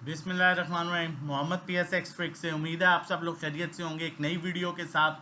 बिस्मिल्लाहिर्रहमानिर्रहीम। Mohammad PSX trick से उम्मीद है आप सब लोग खैरियत से होंगे। एक नई वीडियो के साथ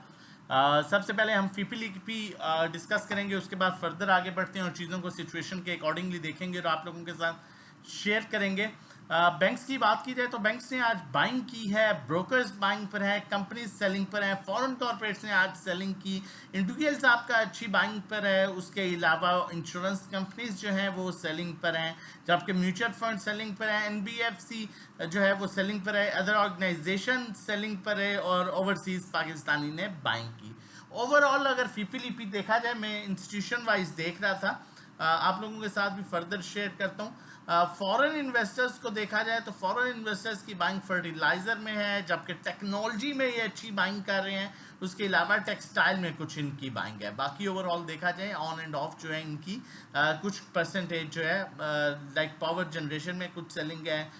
सबसे पहले हम फीपीलीपी डिस्कस करेंगे, उसके बाद फर्दर आगे बढ़ते हैं और चीज़ों को सिचुएशन के अकॉर्डिंगली देखेंगे और आप लोगों के साथ शेयर करेंगे। बैंक्स की बात की जाए तो बैंक्स ने आज बाइंग की है, ब्रोकर्स बाइंग पर है, कंपनीज सेलिंग पर है, फॉरेन कॉर्पोरेट्स ने आज सेलिंग की, इंडिविजुअल्स आपका अच्छी बाइंग पर है, उसके अलावा इंश्योरेंस कंपनीज जो हैं वो सेलिंग पर हैं, जबकि म्यूचुअल फंड सेलिंग पर है, NBFC जो है वो सेलिंग पर है, अदर ऑर्गेनाइजेशन सेलिंग पर है और ओवरसीज पाकिस्तानी ने बाइंग की। ओवरऑल अगर फीपीलीपी देखा जाए, मैं इंस्टीट्यूशन वाइज देख रहा था, आप लोगों के साथ भी फर्दर शेयर करता हूँ। फॉरेन इन्वेस्टर्स को देखा जाए तो फॉरेन इन्वेस्टर्स की बाइंग फर्टिलाइजर में है, जबकि टेक्नोलॉजी में ये अच्छी बाइंग कर रहे हैं, उसके अलावा टेक्सटाइल में कुछ इनकी बाइंग है। बाकी ओवरऑल देखा जाए ऑन एंड ऑफ जो है इनकी कुछ परसेंटेज जो है लाइक पावर जनरेशन में कुछ सेलिंग है,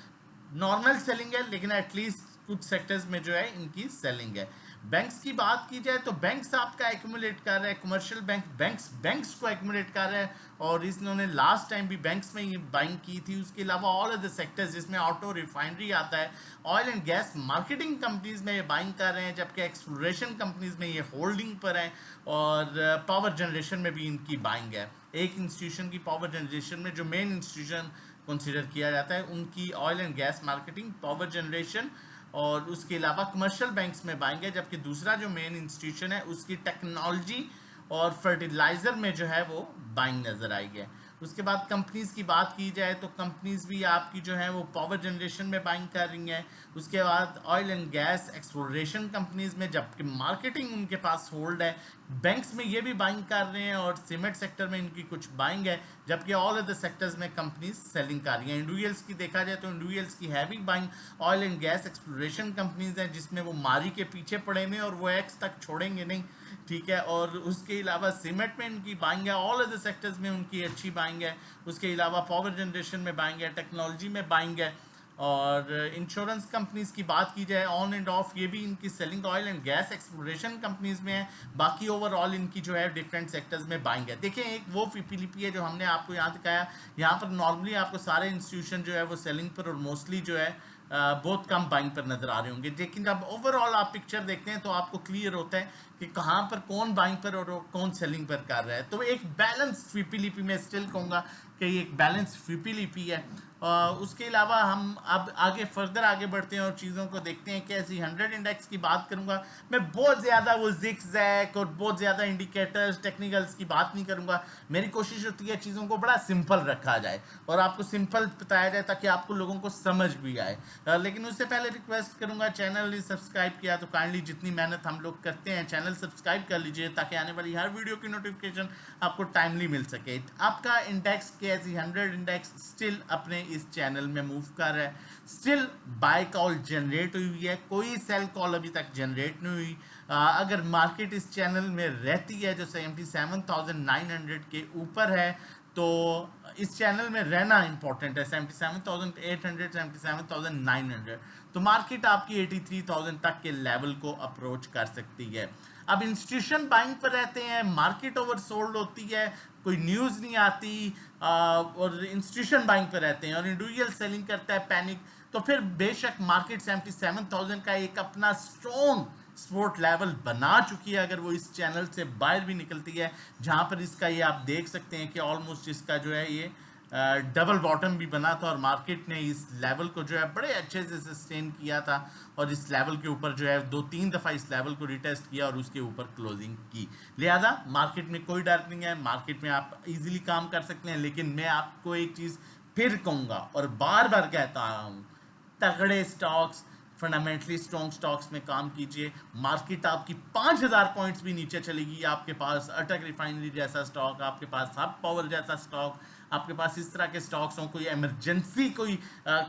नॉर्मल सेलिंग है, लेकिन एटलीस्ट कुछ सेक्टर्स में जो है इनकी सेलिंग है। बैंक्स की बात की जाए तो बैंक्स आपका एक्यूमुलेट कर रहा है, कमर्शियल बैंक्स को एक्यूमुलेट कर रहा है और इन्होंने लास्ट टाइम भी बैंक्स में ये बाइंग की थी। उसके अलावा ऑल अदर सेक्टर्स जिसमें ऑटो रिफाइनरी आता है, oil and gas marketing companies में ये बाइंग कर रहे हैं, जबकि एक्सप्लोरेशन कंपनीज में ये होल्डिंग पर है और पावर जनरेशन में भी इनकी बाइंग है। एक इंस्टीट्यूशन की पावर जनरेशन में जो मेन इंस्टीट्यूशन कंसिडर किया जाता है उनकी oil and gas marketing, power generation और उसके अलावा कमर्शियल बैंक्स में बाइंग है, जबकि दूसरा जो मेन इंस्टीट्यूशन है उसकी टेक्नोलॉजी और फर्टिलाइजर में जो है वो बाइंग नजर आई है। उसके बाद कंपनीज की बात की जाए तो कंपनीज भी आपकी जो है वो पावर जनरेशन में बाइंग कर रही हैं, उसके बाद oil and gas exploration companies में, जबकि मार्केटिंग उनके पास होल्ड है। बैंक्स में ये भी बाइंग कर रहे हैं और सीमेंट सेक्टर में इनकी कुछ बाइंग है, जबकि ऑल अदर सेक्टर्स में कंपनीज सेलिंग कर रही हैं। इंडिविजुअल्स की देखा जाए तो इंडिविजुअल्स की heavy buying oil and gas exploration companies हैं, जिसमें वो मारी के पीछे पड़े हुए और वो एक्स तक छोड़ेंगे नहीं, ठीक है। और उसके अलावा सीमेंट में इनकी बाइंग है, ऑल अदर सेक्टर्स में उनकी अच्छी बाइंग है, उसके अलावा पावर जनरेशन में बाइंग है, टेक्नोलॉजी में बाइंग है। और इंश्योरेंस कंपनीज की बात की जाए ऑन एंड ऑफ, ये भी इनकी selling oil and gas exploration companies में है। बाकी ओवरऑल इनकी जो है डिफरेंट सेक्टर्स में बाइंग है। देखिए एक वो फीपीलीपी है जो हमने आपको यहाँ दिखाया, यहाँ पर नॉर्मली आपको सारे इंस्टीट्यूशन जो है वो सेलिंग पर और मोस्टली जो है बहुत कम बाइंग पर नजर आ रहे होंगे, लेकिन जब ओवरऑल आप पिक्चर देखते हैं तो आपको क्लियर होता है कि कहाँ पर कौन बाइंग पर और कौन सेलिंग पर कर रहा है। तो एक बैलेंस फीपीलीपी में स्टिल कहूँगा कि ये एक बैलेंस फीपीलीपी है। उसके अलावा हम अब आगे फर्दर आगे बढ़ते हैं और चीज़ों को देखते हैं। कैसी 100 इंडेक्स की बात करूंगा मैं, बहुत ज़्यादा वो ज़िगज़ैग और बहुत ज़्यादा इंडिकेटर्स टेक्निकल्स की बात नहीं करूंगा। मेरी कोशिश होती है चीज़ों को बड़ा सिंपल रखा जाए और आपको सिंपल बताया जाए ताकि आपको लोगों को समझ भी आए। लेकिन उससे पहले रिक्वेस्ट करूंगा, चैनल नहीं सब्सक्राइब किया तो काइंडली जितनी मेहनत हम लोग करते हैं चैनल सब्सक्राइब कर लीजिए ताकि आने वाली हर वीडियो की नोटिफिकेशन आपको टाइमली मिल सके। आपका इंडेक्स कैसी 100 इंडेक्स स्टिल अपने इस चैनल में मूव कर रहा है, स्टिल बाय कॉल जनरेट हुई है, कोई सेल कॉल अभी तक जनरेट नहीं हुई। अगर मार्केट इस चैनल में रहती है जो 77,900 के ऊपर है तो इस चैनल में रहना इंपॉर्टेंट है, 77,800 77,900, तो मार्केट आपकी 83,000 तक के लेवल को अप्रोच कर सकती है। अब इंस्टीट्यूशन बाइंग पर रहते हैं, मार्केट ओवरसोल्ड होती है, कोई न्यूज़ नहीं आती और इंस्टीट्यूशन बाइंग पर रहते हैं और इंडिविजुअल सेलिंग करता है पैनिक, तो फिर बेशक मार्केट 77,000 का एक अपना स्ट्रॉन्ग सपोर्ट लेवल बना चुकी है। अगर वो इस चैनल से बाहर भी निकलती है, जहां पर इसका ये आप देख सकते हैं कि ऑलमोस्ट इसका जो है ये डबल बॉटम भी बना था और मार्केट ने इस लेवल को जो है बड़े अच्छे से सस्टेन किया था और इस लेवल के ऊपर जो है 2-3 दफ़ा इस लेवल को रिटेस्ट किया और उसके ऊपर क्लोजिंग की। लिहाजा मार्केट में कोई डर नहीं है, मार्केट में आप इजीली काम कर सकते हैं। लेकिन मैं आपको एक चीज़ फिर कहूँगा और बार बार कहता हूँ, तगड़े स्टॉक्स, फंडामेंटली स्ट्रॉन्ग स्टॉक्स में काम कीजिए। मार्केट आपकी 5,000 पॉइंट्स भी नीचे चलेगी, आपके पास अटक रिफाइनरी जैसा स्टॉक, आपके पास हब पावर जैसा स्टॉक, आपके पास इस तरह के स्टॉक्स हों, कोई इमरजेंसी कोई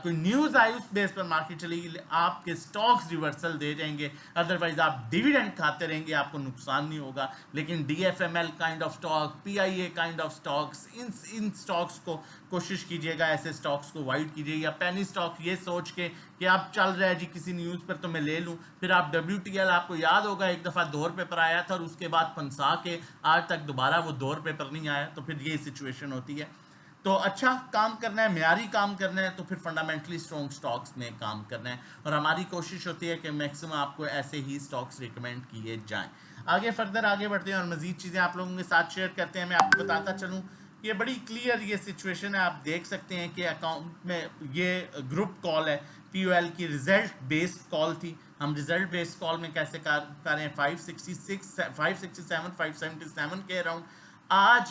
न्यूज़ आई उस बेस पर मार्केट चलेगी, आपके स्टॉक्स रिवर्सल दे जाएंगे। अदरवाइज आप डिविडेंड खाते रहेंगे, आपको नुकसान नहीं होगा। लेकिन DFML kind of stock, PIA kind of stocks, in stocks को कोशिश कीजिएगा, ऐसे स्टॉक्स को अवॉइड कीजिए। या पेनी स्टॉक ये सोच के कि आप चल रहा है जी किसी न्यूज़ पर तो मैं ले लूँ, फिर आप WTL, आपको याद होगा एक दफ़ा $2 पर आया था और उसके बाद पंसा के आज तक दोबारा वो $2 पर नहीं आया, तो फिर ये सिचुएशन होती है। तो अच्छा काम करना है, म्यारी काम करना है, तो फिर फंडामेंटली स्ट्रॉन्ग स्टॉक्स में काम करना है, और हमारी कोशिश होती है कि मैक्सिमम आपको ऐसे ही स्टॉक्स रिकमेंड किए जाएं। आगे फर्दर आगे बढ़ते हैं और मजीद चीज़ें आप लोगों के साथ शेयर करते हैं। मैं आपको बताता चलूँ, ये बड़ी क्लियर ये सिचुएशन है, आप देख सकते हैं कि अकाउंट में ये ग्रुप कॉल है, POL की रिजल्ट बेस्ड कॉल थी। हम रिजल्ट बेस्ड कॉल में कैसे कर रहे हैं, 567 577 के अराउंड आज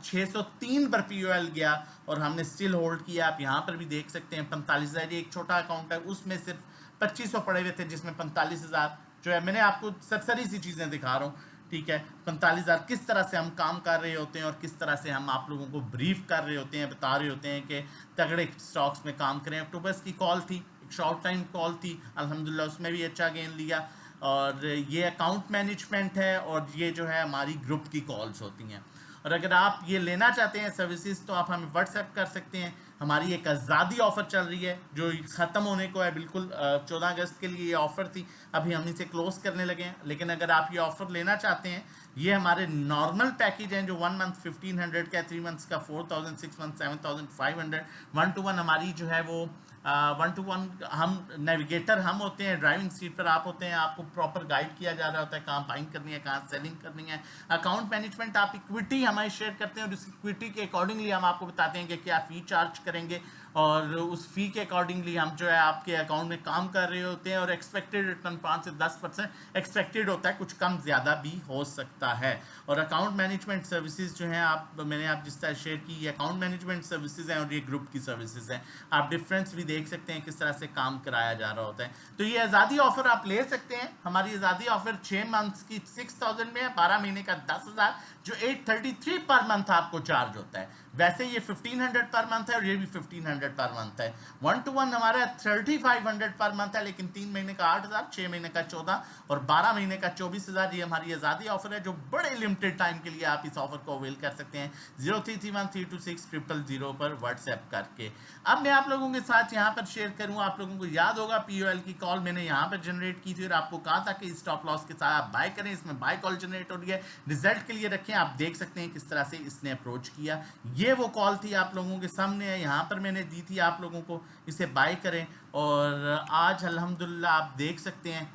603 पर POL गया और हमने स्टिल होल्ड किया। आप यहाँ पर भी देख सकते हैं 45,000, एक छोटा अकाउंट है, उसमें सिर्फ 2500 पड़े हुए थे, जिसमें 45,000 जो है, मैंने आपको सरसरी सी चीज़ें दिखा रहा हूँ, ठीक है। 45,000 किस तरह से हम काम कर रहे होते हैं और किस तरह से हम आप लोगों को ब्रीफ कर रहे होते हैं, बता रहे होते हैं कि तगड़े स्टॉक्स में काम करें। अक्टूबर की कॉल थी, एक शॉर्ट टाइम कॉल थी, अल्हम्दुलिल्लाह उसमें भी अच्छा गेन लिया। और ये अकाउंट मैनेजमेंट है और ये जो है हमारी ग्रुप की कॉल्स होती हैं। और अगर आप ये लेना चाहते हैं सर्विसेज तो आप हमें व्हाट्सएप कर सकते हैं। हमारी एक आज़ादी ऑफ़र चल रही है जो ख़त्म होने को है, बिल्कुल 14 अगस्त के लिए ये ऑफ़र थी, अभी हम इसे क्लोज़ करने लगे हैं। लेकिन अगर आप ये ऑफ़र लेना चाहते हैं, ये हमारे नॉर्मल पैकेज हैं जो 1 मंथ 1500 का, 3 मंथ्स का 4000, 6 मंथ 7500, 1-to-1 हमारी जो है वो 1-to-1 हम नेविगेटर हम होते हैं, ड्राइविंग सीट पर आप होते हैं, आपको प्रॉपर गाइड किया जा रहा होता है कहाँ बाइंग करनी है, कहाँ सेलिंग करनी है। अकाउंट मैनेजमेंट, आप इक्विटी हमारे शेयर करते हैं और उस इक्विटी के अकॉर्डिंगली हम आपको बताते हैं कि क्या फ़ी चार्ज करेंगे, और उस फ़ी के अकॉर्डिंगली हम जो है आपके अकाउंट में काम कर रहे होते हैं। और एक्सपेक्टेड रिटर्न 5 से 10% एक्सपेक्टेड होता है, कुछ कम ज़्यादा भी हो सकता है। और अकाउंट मैनेजमेंट सर्विसेज जो हैं, मैंने आप जिस तरह शेयर की, ये अकाउंट मैनेजमेंट सर्विसेज हैं और ये ग्रुप की सर्विसेज हैं। आप डिफरेंस भी देख सकते हैं किस तरह से काम कराया जा रहा होता है। तो ये आज़ादी ऑफर आप ले सकते हैं। हमारी आज़ादी ऑफर 6 मंथ्स की 6000 में है, 12 महीने का 10,000, जो 833 पर मंथ आपको चार्ज होता है। वैसे ये 1500 पर मंथ है और ये भी 1500 पर मंथ है। 1-to-1 हमारा 3500 पर मंथ है, लेकिन 3 महीने का 8000, 6 महीने का 14 और 12 महीने का 24,000। ये हमारी आज़ादी ऑफर है जो बड़े लिमिटेड टाइम के लिए आप इस ऑफर को अवेल कर सकते हैं 0331326000 पर व्हाट्सएप करके। अब मैं आप लोगों के साथ यहाँ पर शेयर करूँ, आप लोगों को याद होगा POL की कॉल मैंने यहाँ पर जनरेट की थी और आपको कहा था कि स्टॉप लॉस के साथ आप बाय करें। इसमें बाय कॉल जनरेट हो रही है, रिजल्ट के लिए रखें। आप देख सकते हैं किस तरह से इसने अप्रोच किया। ये वो कॉल थी आप लोगों के सामने है, यहाँ पर मैंने दी थी आप लोगों को, इसे बाय करें। और आज अल्हम्दुलिल्लाह आप देख सकते हैं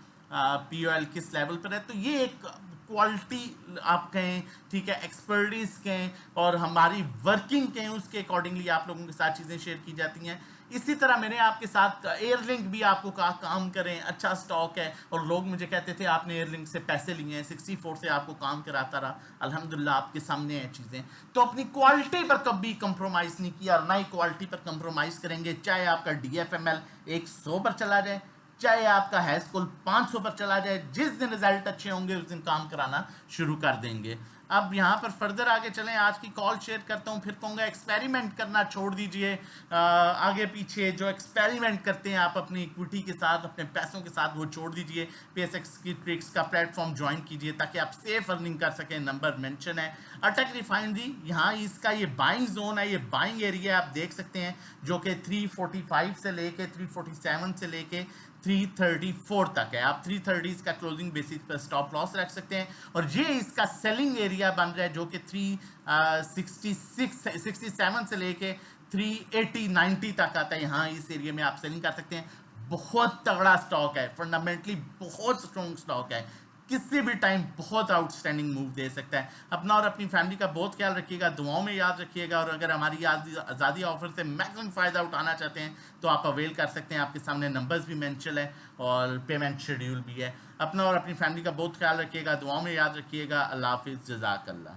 POL किस लेवल पर है। तो ये एक क्वालिटी आप कहें, ठीक है, एक्सपर्टीज कहें और हमारी वर्किंग कहें, उसके अकॉर्डिंगली आप लोगों के साथ चीज़ें शेयर की जाती हैं। इसी तरह मैंने आपके साथ एयरलिंक भी आपको कहा काम करें, अच्छा स्टॉक है, और लोग मुझे कहते थे आपने एयरलिंक से पैसे लिए हैं, 64 से आपको काम कराता रहा। अल्हम्दुलिल्लाह आपके सामने हैं चीज़ें। तो अपनी क्वालिटी पर कभी कंप्रोमाइज़ नहीं किया और ना ही क्वालिटी पर कंप्रोमाइज़ करेंगे, चाहे आपका DFML 100 पर चला जाए, चाहे आपका हाई स्कूल 500 पर चला जाए। जिस दिन रिजल्ट अच्छे होंगे उस दिन काम कराना शुरू कर देंगे। अब यहाँ पर फर्दर आगे चलें, आज की कॉल शेयर करता हूँ, फिर कहूँगा एक्सपेरिमेंट करना छोड़ दीजिए। आगे पीछे जो एक्सपेरिमेंट करते हैं आप अपनी इक्विटी के साथ, अपने पैसों के साथ, वो छोड़ दीजिए। PSX की ट्रिक्स का प्लेटफॉर्म ज्वाइन कीजिए ताकि आप सेफ अर्निंग कर सकें। नंबर मेंशन है अटक रिफाइनरी, यहाँ इसका ये बाइंग जोन है, ये बाइंग एरिया आप देख सकते हैं, जो कि 345 से लेके 347 से लेके 334 तक है। आप 330 का क्लोजिंग बेसिस पर स्टॉप लॉस रख सकते हैं। और ये इसका सेलिंग एरिया बन रहा है जो कि 367 से लेके 380-90 तक आता है। यहाँ इस एरिया में आप सेलिंग कर सकते हैं। बहुत तगड़ा स्टॉक है, फंडामेंटली बहुत स्ट्रॉन्ग स्टॉक है, किसी भी टाइम बहुत आउटस्टैंडिंग मूव दे सकता है। अपना और अपनी फैमिली का बहुत ख्याल रखिएगा, दुआओं में याद रखिएगा। और अगर हमारी आज़ादी ऑफर से मैक्सिमम फ़ायदा उठाना चाहते हैं तो आप अवेल कर सकते हैं। आपके सामने नंबर्स भी मेंशन है और पेमेंट शेड्यूल भी है। अपना और अपनी फैमिली का बहुत ख्याल रखिएगा, दुआओं में याद रखिएगा। अल्लाह हाफिज़, जज़ाकल्लाह।